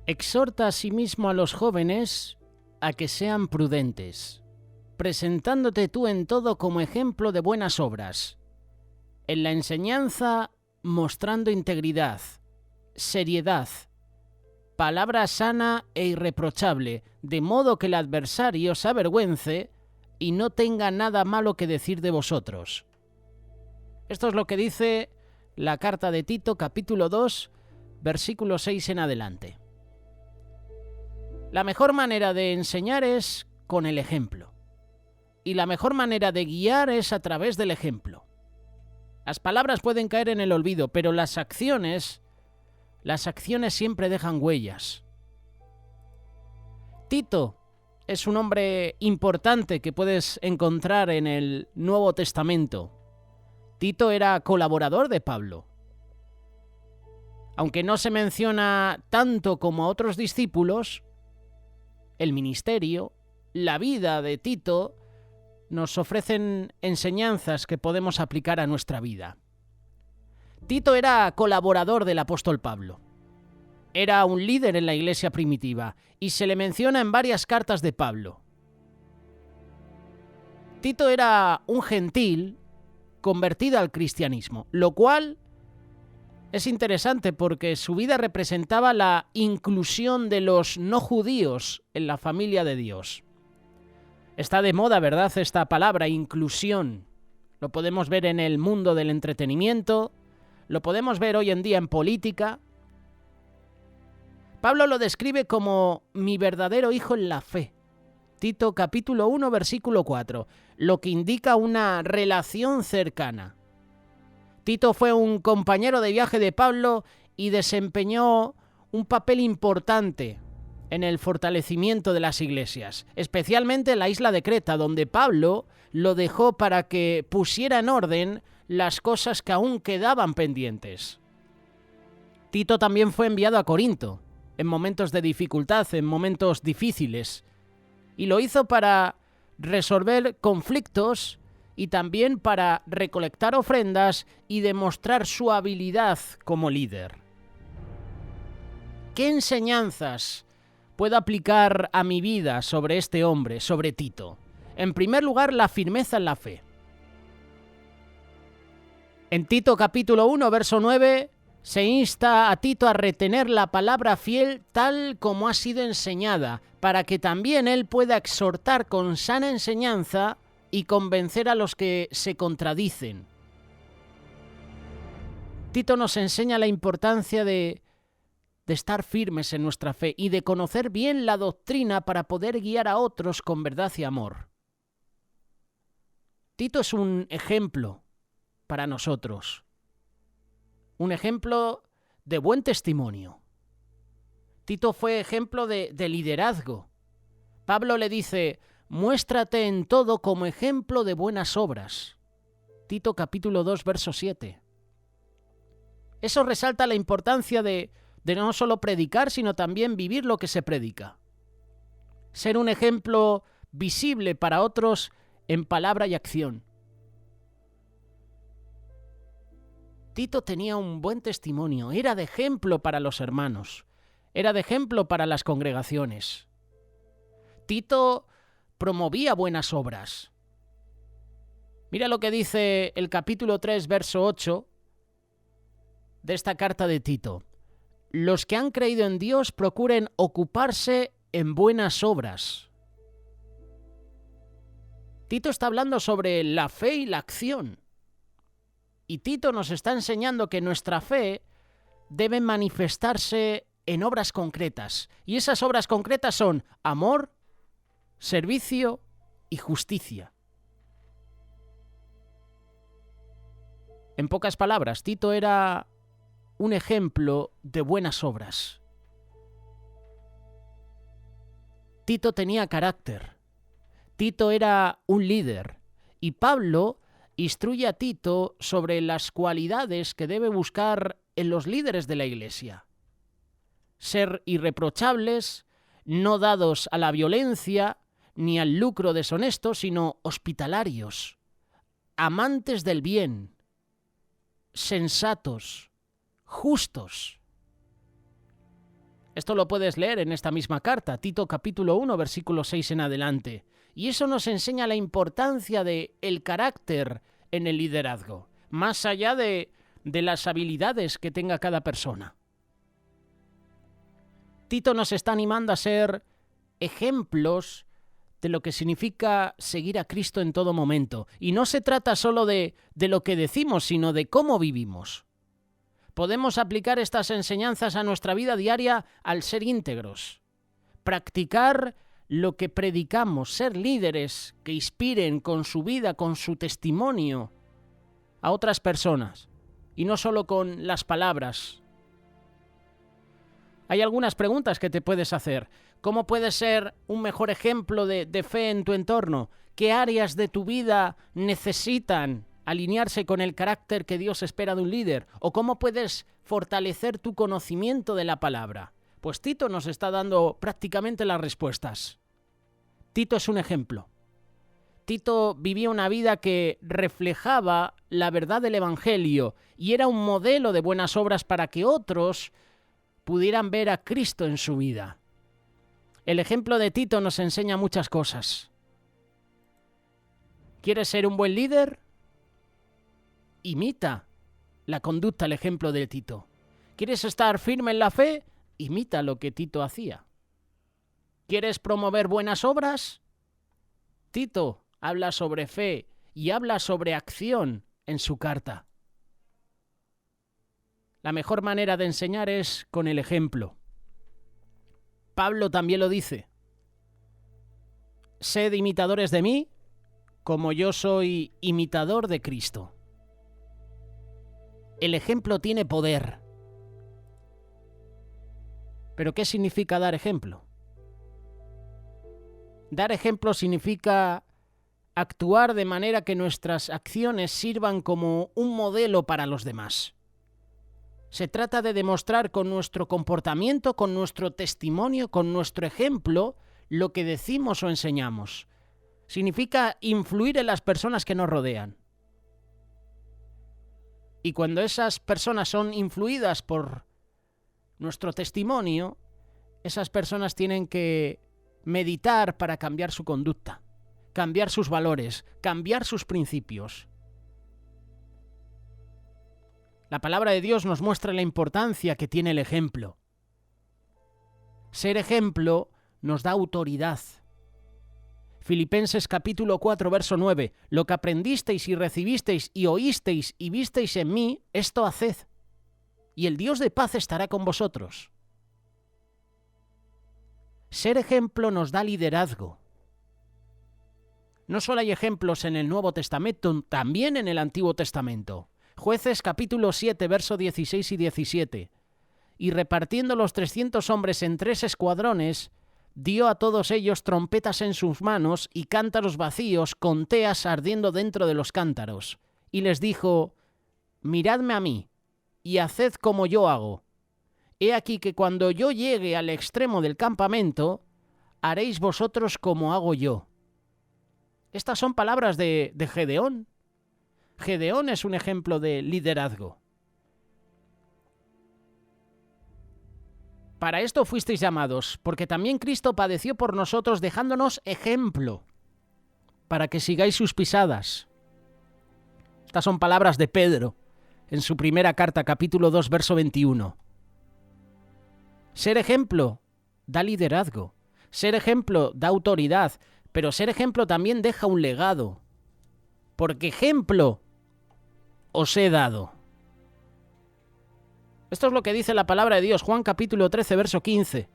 Exhorta asimismo a los jóvenes a que sean prudentes, presentándote tú en todo como ejemplo de buenas obras, en la enseñanza mostrando integridad, seriedad, palabra sana e irreprochable, de modo que el adversario se avergüence y no tenga nada malo que decir de vosotros. Esto es lo que dice la carta de Tito, capítulo 2, versículo 6 en adelante. La mejor manera de enseñar es con el ejemplo. Y la mejor manera de guiar es a través del ejemplo. Las palabras pueden caer en el olvido, pero las acciones siempre dejan huellas. Tito es un hombre importante que puedes encontrar en el Nuevo Testamento. Tito era colaborador de Pablo. Aunque no se menciona tanto como a otros discípulos, el ministerio, la vida de Tito, nos ofrecen enseñanzas que podemos aplicar a nuestra vida. Tito era colaborador del apóstol Pablo. Era un líder en la iglesia primitiva y se le menciona en varias cartas de Pablo. Tito era un gentil convertido al cristianismo, lo cual es interesante porque su vida representaba la inclusión de los no judíos en la familia de Dios. Está de moda, ¿verdad?, esta palabra, inclusión. Lo podemos ver en el mundo del entretenimiento, lo podemos ver hoy en día en política. Pablo lo describe como mi verdadero hijo en la fe. Tito capítulo 1, versículo 4, lo que indica una relación cercana. Tito fue un compañero de viaje de Pablo y desempeñó un papel importante en el fortalecimiento de las iglesias, especialmente en la isla de Creta, donde Pablo lo dejó para que pusiera en orden las cosas que aún quedaban pendientes. Tito también fue enviado a Corinto, en momentos de dificultad, en momentos difíciles, y lo hizo para resolver conflictos y también para recolectar ofrendas y demostrar su habilidad como líder. ¿Qué enseñanzas puedo aplicar a mi vida sobre este hombre, sobre Tito? En primer lugar, la firmeza en la fe. En Tito capítulo 1, verso 9, se insta a Tito a retener la palabra fiel tal como ha sido enseñada, para que también él pueda exhortar con sana enseñanza y convencer a los que se contradicen. Tito nos enseña la importancia de estar firmes en nuestra fe y de conocer bien la doctrina para poder guiar a otros con verdad y amor. Tito es un ejemplo para nosotros, un ejemplo de buen testimonio. Tito fue ejemplo de liderazgo. Pablo le dice: muéstrate en todo como ejemplo de buenas obras. Tito capítulo 2, verso 7. Eso resalta la importancia de no solo predicar, sino también vivir lo que se predica. Ser un ejemplo visible para otros en palabra y acción. Tito tenía un buen testimonio, era de ejemplo para los hermanos, era de ejemplo para las congregaciones. Tito promovía buenas obras. Mira lo que dice el capítulo 3, verso 8 de esta carta de Tito. Los que han creído en Dios procuren ocuparse en buenas obras. Tito está hablando sobre la fe y la acción. Y Tito nos está enseñando que nuestra fe debe manifestarse en obras concretas. Y esas obras concretas son amor, servicio y justicia. En pocas palabras, Tito era un ejemplo de buenas obras. Tito tenía carácter. Tito era un líder. Y Pablo instruye a Tito sobre las cualidades que debe buscar en los líderes de la iglesia. Ser irreprochables, no dados a la violencia ni al lucro deshonesto, sino hospitalarios, amantes del bien, sensatos, justos. Esto lo puedes leer en esta misma carta, Tito capítulo 1, versículo 6 en adelante. Y eso nos enseña la importancia del carácter en el liderazgo, más allá de las habilidades que tenga cada persona. Tito nos está animando a ser ejemplos de lo que significa seguir a Cristo en todo momento. Y no se trata solo de lo que decimos, sino de cómo vivimos. Podemos aplicar estas enseñanzas a nuestra vida diaria al ser íntegros, practicar lo que predicamos, ser líderes que inspiren con su vida, con su testimonio a otras personas, y no solo con las palabras. Hay algunas preguntas que te puedes hacer. ¿Cómo puedes ser un mejor ejemplo de fe en tu entorno? ¿Qué áreas de tu vida necesitan alinearse con el carácter que Dios espera de un líder? ¿O cómo puedes fortalecer tu conocimiento de la palabra? Pues Tito nos está dando prácticamente las respuestas. Tito es un ejemplo. Tito vivía una vida que reflejaba la verdad del Evangelio y era un modelo de buenas obras para que otros pudieran ver a Cristo en su vida. El ejemplo de Tito nos enseña muchas cosas. ¿Quieres ser un buen líder? Imita la conducta, el ejemplo de Tito. ¿Quieres estar firme en la fe? Imita lo que Tito hacía. ¿Quieres promover buenas obras? Tito habla sobre fe y habla sobre acción en su carta. La mejor manera de enseñar es con el ejemplo. Pablo también lo dice. Sed imitadores de mí, como yo soy imitador de Cristo. El ejemplo tiene poder. ¿Pero qué significa dar ejemplo? Dar ejemplo significa actuar de manera que nuestras acciones sirvan como un modelo para los demás. Se trata de demostrar con nuestro comportamiento, con nuestro testimonio, con nuestro ejemplo, lo que decimos o enseñamos. Significa influir en las personas que nos rodean. Y cuando esas personas son influidas por nuestro testimonio, esas personas tienen que meditar para cambiar su conducta, cambiar sus valores, cambiar sus principios. La palabra de Dios nos muestra la importancia que tiene el ejemplo. Ser ejemplo nos da autoridad. Filipenses capítulo 4, verso 9. Lo que aprendisteis y recibisteis y oísteis y visteis en mí, esto haced, y el Dios de paz estará con vosotros. Ser ejemplo nos da liderazgo. No solo hay ejemplos en el Nuevo Testamento, también en el Antiguo Testamento. Jueces capítulo 7, verso 16 y 17. Y repartiendo los 300 hombres en 3 escuadrones, dio a todos ellos trompetas en sus manos y cántaros vacíos con teas ardiendo dentro de los cántaros. Y les dijo, miradme a mí, y haced como yo hago. He aquí que cuando yo llegue al extremo del campamento, haréis vosotros como hago yo. Estas son palabras de Gedeón. Gedeón es un ejemplo de liderazgo. Para esto fuisteis llamados, porque también Cristo padeció por nosotros dejándonos ejemplo, para que sigáis sus pisadas. Estas son palabras de Pedro, en su primera carta, capítulo 2, verso 21. Ser ejemplo da liderazgo, ser ejemplo da autoridad, pero ser ejemplo también deja un legado, porque ejemplo os he dado. Esto es lo que dice la palabra de Dios, Juan capítulo 13, verso 15.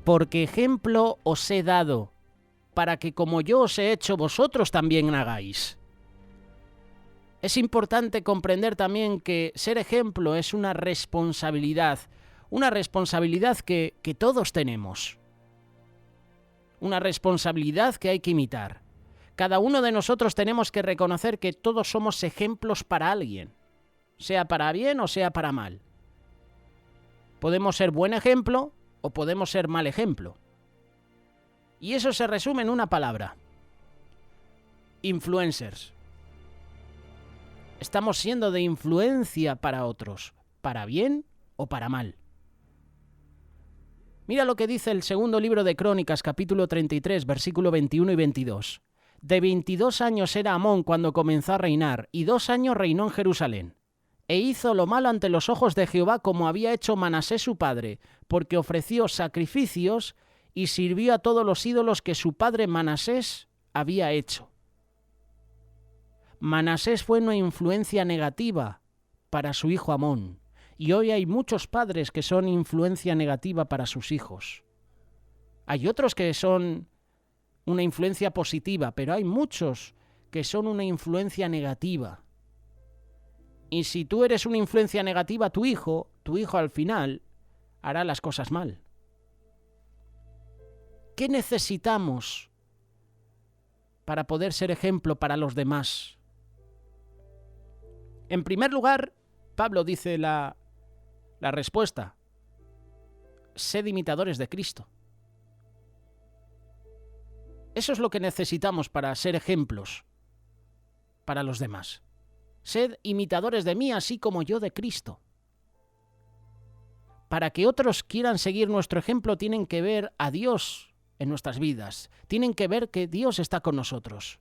Porque ejemplo os he dado, para que como yo os he hecho, vosotros también hagáis. Es importante comprender también que ser ejemplo es una responsabilidad que todos tenemos. Una responsabilidad que hay que imitar. Cada uno de nosotros tenemos que reconocer que todos somos ejemplos para alguien, sea para bien o sea para mal. Podemos ser buen ejemplo o podemos ser mal ejemplo. Y eso se resume en una palabra: influencers. estamos siendo de influencia para otros, para bien o para mal. Mira lo que dice el segundo libro de Crónicas, capítulo 33, versículo 21 y 22. De 22 años era Amón cuando comenzó a reinar, y 2 años reinó en Jerusalén. E hizo lo malo ante los ojos de Jehová como había hecho Manasés su padre, porque ofreció sacrificios y sirvió a todos los ídolos que su padre Manasés había hecho. Manasés fue una influencia negativa para su hijo Amón, y hoy hay muchos padres que son influencia negativa para sus hijos. Hay otros que son una influencia positiva, pero hay muchos que son una influencia negativa. Y si tú eres una influencia negativa, tu hijo al final hará las cosas mal. ¿Qué necesitamos para poder ser ejemplo para los demás? En primer lugar, Pablo dice la respuesta: sed imitadores de Cristo. Eso es lo que necesitamos para ser ejemplos para los demás. Sed imitadores de mí, así como yo de Cristo. Para que otros quieran seguir nuestro ejemplo, tienen que ver a Dios en nuestras vidas. Tienen que ver que Dios está con nosotros.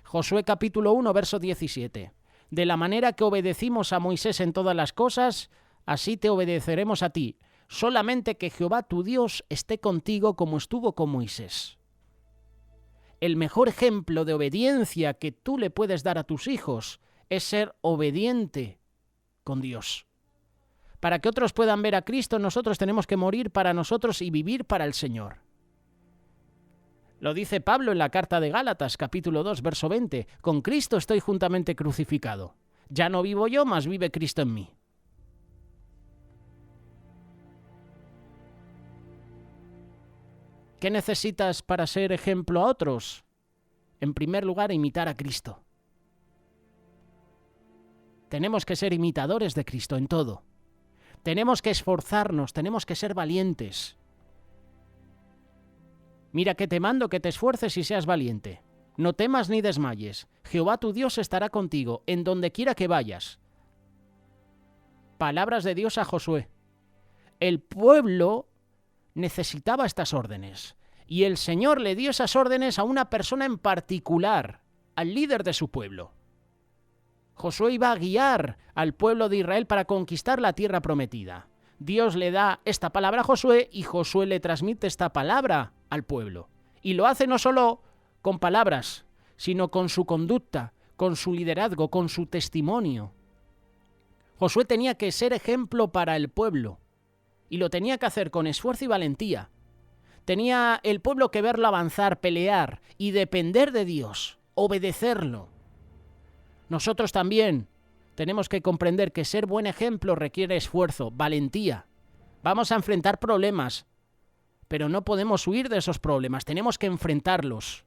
Josué capítulo 1, verso 17. De la manera que obedecimos a Moisés en todas las cosas, así te obedeceremos a ti. Solamente que Jehová tu Dios esté contigo como estuvo con Moisés. El mejor ejemplo de obediencia que tú le puedes dar a tus hijos es ser obediente con Dios. Para que otros puedan ver a Cristo, nosotros tenemos que morir para nosotros y vivir para el Señor. Lo dice Pablo en la carta de Gálatas, capítulo 2, verso 20. Con Cristo estoy juntamente crucificado. Ya no vivo yo, mas vive Cristo en mí. ¿Qué necesitas para ser ejemplo a otros? En primer lugar, imitar a Cristo. Tenemos que ser imitadores de Cristo en todo. Tenemos que esforzarnos, tenemos que ser valientes. Mira que te mando que te esfuerces y seas valiente. No temas ni desmayes. Jehová tu Dios estará contigo en donde quiera que vayas. Palabras de Dios a Josué. El pueblo necesitaba estas órdenes. Y el Señor le dio esas órdenes a una persona en particular, al líder de su pueblo. Josué iba a guiar al pueblo de Israel para conquistar la tierra prometida. Dios le da esta palabra a Josué y Josué le transmite esta palabra al pueblo. Y lo hace no solo con palabras, sino con su conducta, con su liderazgo, con su testimonio. Josué tenía que ser ejemplo para el pueblo y lo tenía que hacer con esfuerzo y valentía. Tenía el pueblo que verlo avanzar, pelear y depender de Dios, obedecerlo. Nosotros también tenemos que comprender que ser buen ejemplo requiere esfuerzo, valentía. Vamos a enfrentar problemas, pero no podemos huir de esos problemas, tenemos que enfrentarlos.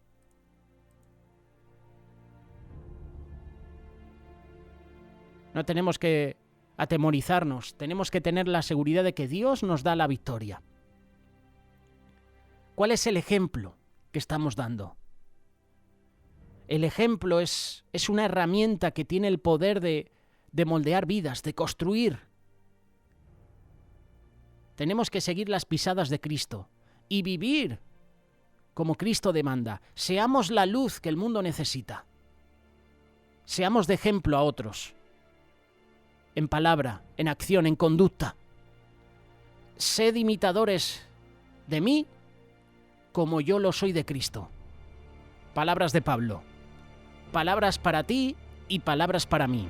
No tenemos que atemorizarnos, tenemos que tener la seguridad de que Dios nos da la victoria. ¿Cuál es el ejemplo que estamos dando? El ejemplo es una herramienta que tiene el poder de moldear vidas, de construir. Tenemos que seguir las pisadas de Cristo y vivir como Cristo demanda. Seamos la luz que el mundo necesita. Seamos de ejemplo a otros. En palabra, en acción, en conducta. Sed imitadores de mí como yo lo soy de Cristo. Palabras de Pablo. Palabras para ti y palabras para mí.